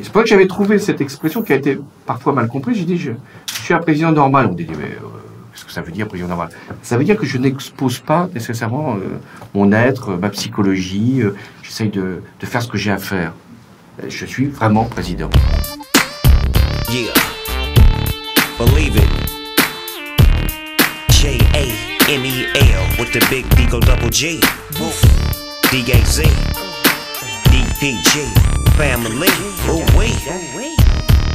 C'est pour ça que j'avais trouvé cette expression qui a été parfois mal comprise. J'ai dit, je suis un président normal. On dit, mais qu'est-ce que ça veut dire, président normal? Ça veut dire que je n'expose pas nécessairement mon être, ma psychologie. J'essaye de faire ce que j'ai à faire. Je suis vraiment président. Yeah, believe it. J-A-M-E-L with the big Deagle double G. D-A-Z. D-P-G. Family. Oh, wait.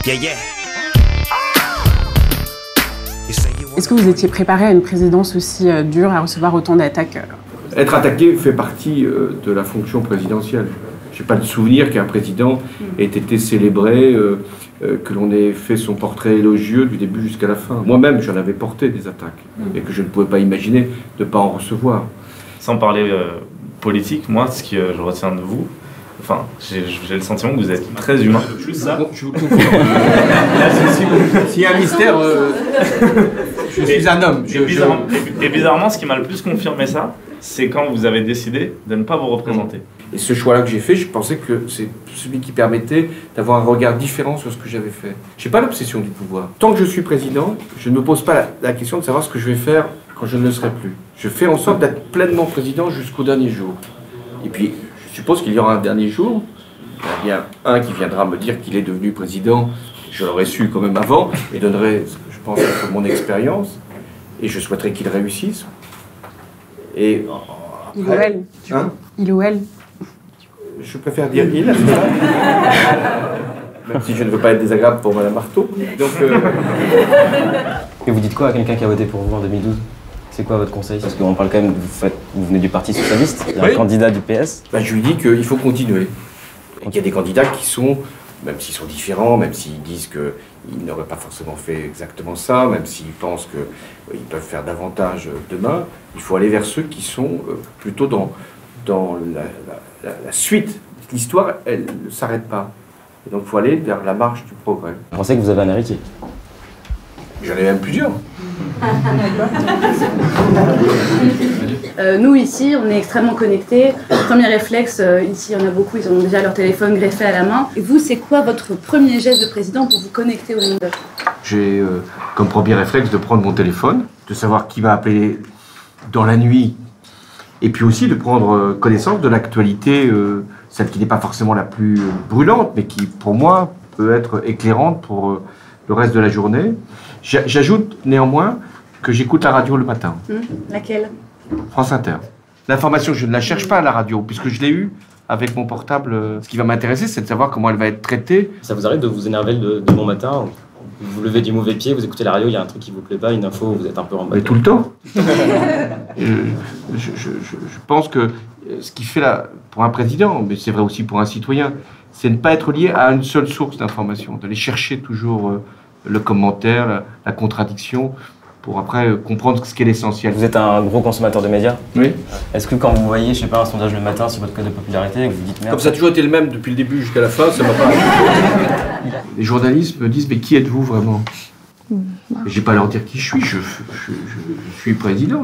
Yeah, yeah. Est-ce que vous étiez préparé à une présidence aussi dure, à recevoir autant d'attaques? Être attaqué fait partie de la fonction présidentielle. Je n'ai pas de souvenir qu'un président ait été célébré, que l'on ait fait son portrait élogieux du début jusqu'à la fin. Moi-même, j'en avais porté des attaques et que je ne pouvais pas imaginer de ne pas en recevoir. Sans parler politique, moi, ce que je retiens de vous, enfin, j'ai le sentiment que vous êtes très humain. Je vous le confirme. S'il y a un mystère, je suis un homme. Et bizarrement, ce qui m'a le plus confirmé ça, c'est quand vous avez décidé de ne pas vous représenter. Et ce choix-là que j'ai fait, je pensais que c'est celui qui permettait d'avoir un regard différent sur ce que j'avais fait. Je n'ai pas l'obsession du pouvoir. Tant que je suis président, je ne me pose pas la question de savoir ce que je vais faire quand je ne le serai plus. Je fais en sorte d'être pleinement président jusqu'au dernier jour. Et puis, je suppose qu'il y aura un dernier jour. Il y a bien un qui viendra me dire qu'il est devenu président. Je l'aurais su quand même avant et donnerai, je pense, mon expérience. Et je souhaiterais qu'il réussisse. Et Il ou elle. Hein? Il ou elle. Je préfère dire il, c'est ça. Même si je ne veux pas être désagréable pour Madame Marteau. Donc, Et vous dites quoi à quelqu'un qui a voté pour vous en 2012? C'est quoi votre conseil? Parce qu'on parle quand même, vous venez du Parti Socialiste, il y a un candidat du PS. je lui dis qu'il faut continuer. Et qu'il y a des candidats qui sont, même s'ils sont différents, même s'ils disent qu'ils n'auraient pas forcément fait exactement ça, même s'ils pensent qu'ils peuvent faire davantage demain, il faut aller vers ceux qui sont plutôt dans la suite. L'histoire, elle ne s'arrête pas. Et donc il faut aller vers la marche du progrès. Vous pensez que vous avez un héritier? J'en ai même plusieurs. Nous ici, on est extrêmement connectés. Premier réflexe, ici il y en a beaucoup, ils ont déjà leur téléphone greffé à la main. Et vous, c'est quoi votre premier geste de président pour vous connecter au monde? J'ai comme premier réflexe de prendre mon téléphone, de savoir qui m'a appelé dans la nuit, et puis aussi de prendre connaissance de l'actualité, celle qui n'est pas forcément la plus brûlante, mais qui pour moi peut être éclairante pour le reste de la journée. J'ajoute néanmoins que j'écoute la radio le matin. Laquelle? France Inter. L'information, je ne la cherche pas à la radio, puisque je l'ai eue avec mon portable. Ce qui va m'intéresser, c'est de savoir comment elle va être traitée. Ça vous arrive de vous énerver du bon matin? Vous vous levez du mauvais pied, vous écoutez la radio, il y a un truc qui vous plaît pas, une info, vous êtes un peu en bas. Mais tout le temps. Je pense que ce qui fait pour un président, mais c'est vrai aussi pour un citoyen, c'est ne pas être lié à une seule source d'information, d'aller chercher toujours le commentaire, la contradiction, pour après comprendre ce qui est l'essentiel. Vous êtes un gros consommateur de médias? Oui. Est-ce que quand vous voyez, je sais pas, un sondage le matin sur votre code de popularité, vous dites merde? Comme ça a toujours été le même depuis le début jusqu'à la fin, ça m'a pas... Les journalistes me disent, mais qui êtes-vous vraiment? J'ai pas à leur dire qui je suis. Je suis président.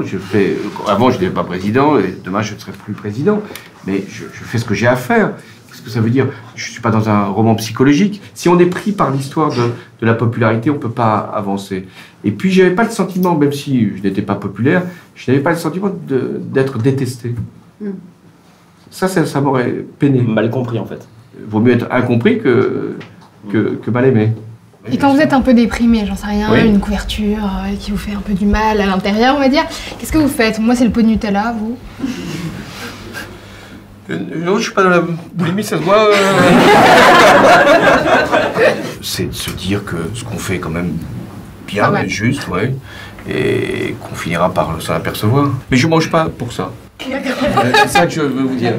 Avant, je n'étais pas président, et demain, je ne serai plus président. Mais je fais ce que j'ai à faire. Qu'est-ce que ça veut dire? Je ne suis pas dans un roman psychologique. Si on est pris par l'histoire de la popularité, on ne peut pas avancer. Et puis, je n'avais pas le sentiment, même si je n'étais pas populaire, je n'avais pas le sentiment d'être détesté. Ça m'aurait peiné. Mal compris, en fait. Vaut mieux être incompris que mal aimé. Et quand vous êtes un peu déprimé, j'en sais rien, Oui. une couverture qui vous fait un peu du mal à l'intérieur, on va dire, qu'est-ce que vous faites? Moi, c'est le pot de Nutella, vous? Non, je suis pas dans la boulimie, ça se voit. C'est de se dire que ce qu'on fait est quand même bien, mais juste, ouais, et qu'on finira par s'en apercevoir. Mais je mange pas pour ça. C'est ça que je veux vous dire.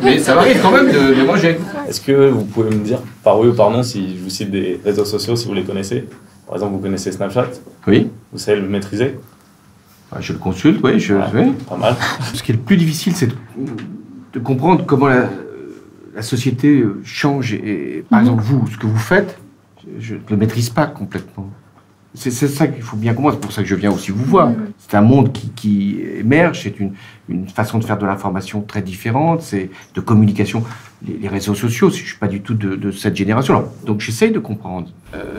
Mais ça m'arrive quand même de manger. Est-ce que vous pouvez me dire, par oui ou par non, si je vous cite des réseaux sociaux, si vous les connaissez? Par exemple, vous connaissez Snapchat? Oui. Vous savez le maîtriser? Je le consulte, oui, oui. Pas mal. Ce qui est le plus difficile, c'est de comprendre comment la société change. Et par exemple, vous, ce que vous faites, je ne le maîtrise pas complètement. C'est ça qu'il faut bien comprendre, c'est pour ça que je viens aussi vous voir. C'est un monde qui émerge, c'est une façon de faire de l'information très différente, c'est de communication, les réseaux sociaux, je ne suis pas du tout de cette génération-là. Donc j'essaye de comprendre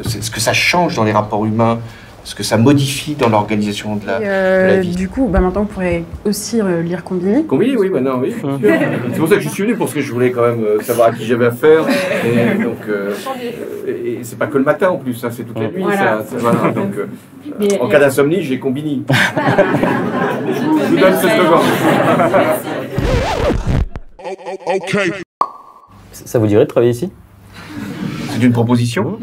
ce que ça change dans les rapports humains, ce que ça modifie dans l'organisation de la vie. Du coup, maintenant, vous pourrez aussi lire Combini. Combini, oui, maintenant, oui. C'est pour ça que je suis venu, parce que je voulais quand même savoir à qui j'avais affaire. Et donc, et c'est pas que le matin en plus, hein, c'est toute la nuit. Voilà. Voilà, donc, en cas d'insomnie, j'ai Combini. Je vous donne ce slogan. Ça vous dirait de travailler ici? C'est une proposition.